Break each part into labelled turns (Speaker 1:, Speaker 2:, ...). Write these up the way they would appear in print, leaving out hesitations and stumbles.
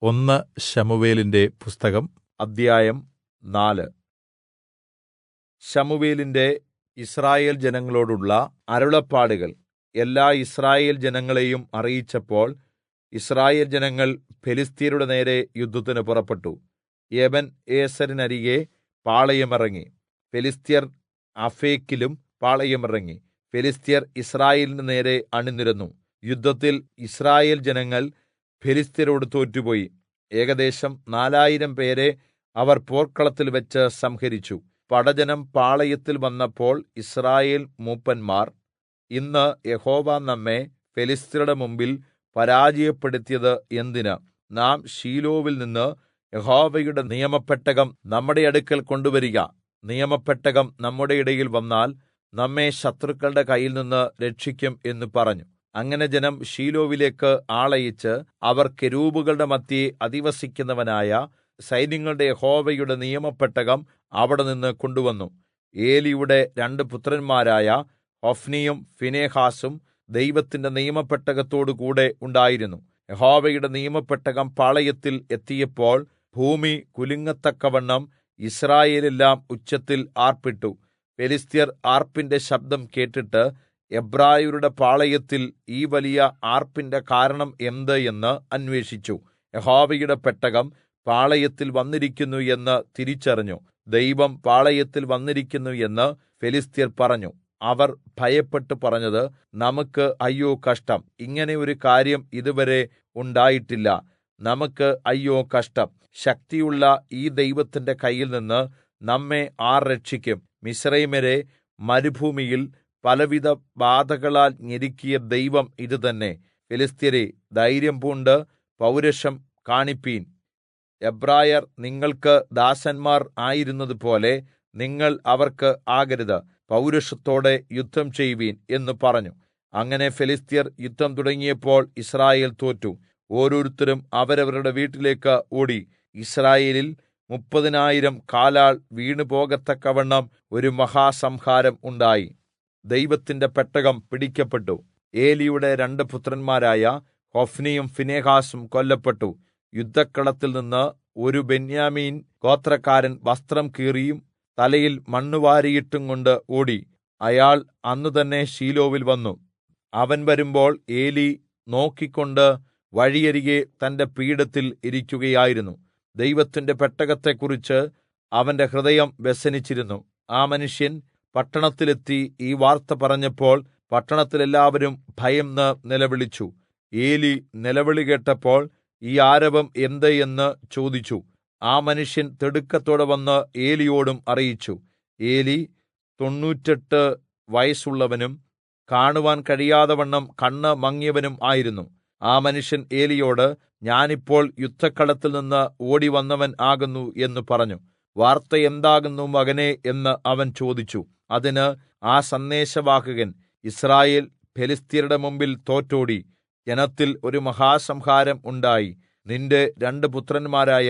Speaker 1: ഒന്ന് ശമൂവേലിന്റെ പുസ്തകം അദ്ധ്യായം 4. ശമൂവേലിന്റെ യിസ്രായേൽ ജനങ്ങളോടുള്ള അരുളപ്പാടുകൾ എല്ലാ യിസ്രായേൽ ജനങ്ങളെയും അറിയിച്ചപ്പോൾ യിസ്രായേൽ ജനങ്ങൾ ഫെലിസ്ത്യരുടെ നേരെ യുദ്ധത്തിന് പുറപ്പെട്ടു. എബെൻഏസെരിനരികെ പാളയമിറങ്ങി. ഫെലിസ്ത്യർ അഫേക്കിലും പാളയമിറങ്ങി. ഫെലിസ്ത്യർ യിസ്രായേലിന്റെ നേരെ അണിനിരന്നു. യുദ്ധത്തിൽ യിസ്രായേൽ ജനങ്ങൾ ഫെലിസ്ത്യരോട് തോറ്റുപോയി. ഏകദേശം 4000 പേരെ അവർ പോർക്കളത്തിൽ വെച്ച് സംഹരിച്ചു. പടജ്ജനം പാളയത്തിൽ വന്നപ്പോൾ യിസ്രായേൽ മൂപ്പന്മാർ, ഇന്ന് യഹോവ നമ്മെ ഫെലിസ്ത്യരുടെ മുമ്പിൽ പരാജയപ്പെടുത്തിയത് എന്തിന്? നാം ശീലോവിൽ നിന്ന് യഹോവയുടെ നിയമപ്പെട്ടകം നമ്മുടെ അടുക്കൽ കൊണ്ടുവരിക. നിയമപ്പെട്ടകം നമ്മുടെ ഇടയിൽ വന്നാൽ നമ്മെ ശത്രുക്കളുടെ കയ്യിൽനിന്ന് രക്ഷിക്കും എന്ന് പറഞ്ഞു. അങ്ങനെ ജനം ശീലോവിലേക്ക് ആളയച്ച് അവർ കെരൂബുകളുടെ മദ്ധ്യേ അധിവസിക്കുന്നവനായ സൈന്യങ്ങളുടെ യഹോവയുടെ നിയമപ്പെട്ടകം അവിടെ നിന്ന് കൊണ്ടുവന്നു. ഏലിയുടെ 2 പുത്രന്മാരായ ഹൊഫ്നിയും ഫീനെഹാസും ദൈവത്തിന്റെ നിയമപ്പെട്ടകത്തോടു കൂടെ ഉണ്ടായിരുന്നു. യഹോവയുടെ നിയമപ്പെട്ടകം പാളയത്തിൽ എത്തിയപ്പോൾ ഭൂമി കുലുങ്ങത്തക്കവണ്ണം യിസ്രായേലെല്ലാം ഉച്ചത്തിൽ ആർപ്പിട്ടു. ഫെലിസ്ത്യർ ആർപ്പിന്റെ ശബ്ദം കേട്ടിട്ട് എബ്രായരുടെ പാളയത്തിൽ ഈ വലിയ ആർപ്പിന്റെ കാരണം എന്ത് എന്ന് അന്വേഷിച്ചു. യഹോവയുടെ പെട്ടകം പാളയത്തിൽ വന്നിരിക്കുന്നു എന്ന് തിരിച്ചറിഞ്ഞു. ദൈവം പാളയത്തിൽ വന്നിരിക്കുന്നു എന്ന് ഫെലിസ്ത്യർ പറഞ്ഞു. അവർ ഭയപ്പെട്ട് പറഞ്ഞത്, നമുക്ക് അയ്യോ കഷ്ടം, ഇങ്ങനെ ഒരു കാര്യം ഇതുവരെ ഉണ്ടായിട്ടില്ല. നമുക്ക് അയ്യോ കഷ്ടം, ശക്തിയുള്ള ഈ ദൈവത്തിന്റെ കയ്യിൽ നിന്ന് നമ്മെ ആർ രക്ഷിക്കും? മിസ്രയീമ്യരെ മരുഭൂമിയിൽ പലവിധ ബാധകളാൽ ഞെരുക്കിയ ദൈവം ഇത് തന്നെ. ഫെലിസ്ത്യരേ, ധൈര്യം പൂണ്ട് പൗരുഷം കാണിപ്പീൻ. എബ്രായർ നിങ്ങൾക്ക് ദാസന്മാർ ആയിരുന്നതുപോലെ നിങ്ങൾ അവർക്ക് ആകരുത്. പൗരുഷത്തോടെ യുദ്ധം ചെയ്യുവീൻ എന്ന് പറഞ്ഞു. അങ്ങനെ ഫെലിസ്ത്യർ യുദ്ധം തുടങ്ങിയപ്പോൾ യിസ്രായേൽ തോറ്റു. ഓരോരുത്തരും അവരവരുടെ വീട്ടിലേക്ക് ഓടി. യിസ്രായേലിൽ 30,000 കാലാൾ വീണുപോകത്തക്കവണ്ണം ഒരു മഹാസംഹാരം ഉണ്ടായി. ദൈവത്തിന്റെ പെട്ടകം പിടിക്കപ്പെട്ടു. ഏലിയുടെ 2 പുത്രന്മാരായ ഹൊഫ്നിയും ഫീനെഹാസും കൊല്ലപ്പെട്ടു. യുദ്ധക്കളത്തിൽ നിന്ന് ഒരു ബെന്യാമീൻ ഗോത്രക്കാരൻ വസ്ത്രം കീറിയും തലയിൽ മണ്ണുവാരിയിട്ടും കൊണ്ട് ഓടി. അയാൾ അന്ന് തന്നെ ശീലോവിൽ വന്നു. അവൻ വരുമ്പോൾ ഏലി നോക്കിക്കൊണ്ട് വഴിയരികെ തന്റെ പീഠത്തിൽ ഇരിക്കുകയായിരുന്നു. ദൈവത്തിന്റെ പെട്ടകത്തെക്കുറിച്ച് അവന്റെ ഹൃദയം വ്യസനിച്ചിരുന്നു. ആ മനുഷ്യൻ പട്ടണത്തിലെത്തി ഈ വാർത്ത പറഞ്ഞപ്പോൾ പട്ടണത്തിലെല്ലാവരും ഭയന്ന് നിലവിളിച്ചു. ഏലി നിലവിളി കേട്ടപ്പോൾ ഈ ആരവം എന്ത് എന്ന് ചോദിച്ചു. ആ മനുഷ്യൻ തിടുക്കത്തോടെ വന്ന് ഏലിയോടും അറിയിച്ചു. ഏലി 98 വയസ്സുള്ളവനും കാണുവാൻ കഴിയാതവണ്ണം കണ്ണ് മങ്ങിയവനും ആയിരുന്നു. ആ മനുഷ്യൻ ഏലിയോട്, ഞാനിപ്പോൾ യുദ്ധക്കളത്തിൽ നിന്ന് ഓടി വന്നവൻ ആകുന്നു എന്ന് പറഞ്ഞു. വാർത്ത എന്താകുന്നു മകനേ എന്ന് അവൻ ചോദിച്ചു. അതിന് ആ സന്ദേശവാഹകൻ, യിസ്രായേൽ ഫെലിസ്ത്യരുടെ മുമ്പിൽ തോറ്റോടി. ജനത്തിൽ ഒരു മഹാസംഹാരം ഉണ്ടായി. നിന്റെ 2 പുത്രന്മാരായ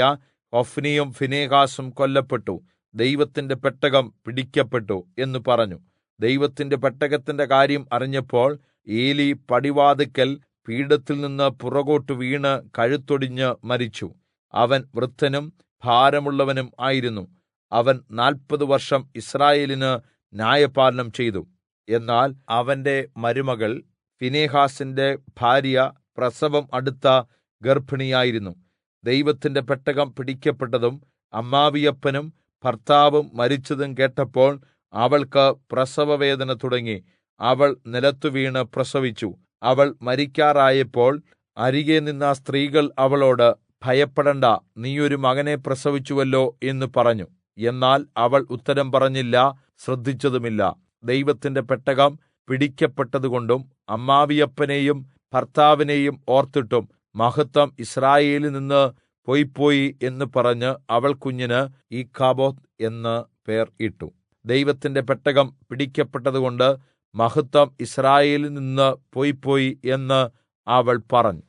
Speaker 1: ഹൊഫ്നിയും ഫീനെഹാസും കൊല്ലപ്പെട്ടു. ദൈവത്തിന്റെ പെട്ടകം പിടിക്കപ്പെട്ടു എന്ന് പറഞ്ഞു. ദൈവത്തിന്റെ പെട്ടകത്തിന്റെ കാര്യം അറിഞ്ഞപ്പോൾ ഏലി പടിവാതിക്കൽ പീഠത്തിൽ നിന്ന് പുറകോട്ട് വീണ് കഴുത്തൊടിഞ്ഞ് മരിച്ചു. അവൻ വൃദ്ധനും ഭാരമുള്ളവനും ആയിരുന്നു. അവൻ 40 വർഷം യിസ്രായേലിന് ന്യായപാലനം ചെയ്തു. എന്നാൽ അവന്റെ മരുമകൾ ഫീനെഹാസിന്റെ ഭാര്യ പ്രസവം അടുത്ത ഗർഭിണിയായിരുന്നു. ദൈവത്തിന്റെ പെട്ടകം പിടിക്കപ്പെട്ടതും അമ്മാവിയപ്പനും ഭർത്താവും മരിച്ചതും കേട്ടപ്പോൾ അവൾക്ക് പ്രസവവേദന തുടങ്ങി. അവൾ നിലത്തു വീണ് പ്രസവിച്ചു. അവൾ മരിക്കാറായപ്പോൾ അരികെ നിന്ന സ്ത്രീകൾ അവളോട്, ഭയപ്പെടണ്ട, നീ ഒരു മകനെ പ്രസവിച്ചുവല്ലോ എന്ന് പറഞ്ഞു. എന്നാൽ അവൾ ഉത്തരം പറഞ്ഞില്ല, ശ്രദ്ധിച്ചതുമില്ല. ദൈവത്തിന്റെ പെട്ടകം പിടിക്കപ്പെട്ടതുകൊണ്ടും അമ്മാവിയപ്പനെയും ഭർത്താവിനെയും ഓർത്തിട്ടും മഹത്വം യിസ്രായേലിൽ നിന്ന് പൊയ്പോയി എന്ന് പറഞ്ഞ് അവൾ കുഞ്ഞിന് ഈഖാബോത്ത് എന്ന് പേർ ഇട്ടു. ദൈവത്തിന്റെ പെട്ടകം പിടിക്കപ്പെട്ടതുകൊണ്ട് മഹത്വം യിസ്രായേലിൽ നിന്ന് പൊയ്പോയി എന്ന് അവൾ പറഞ്ഞു.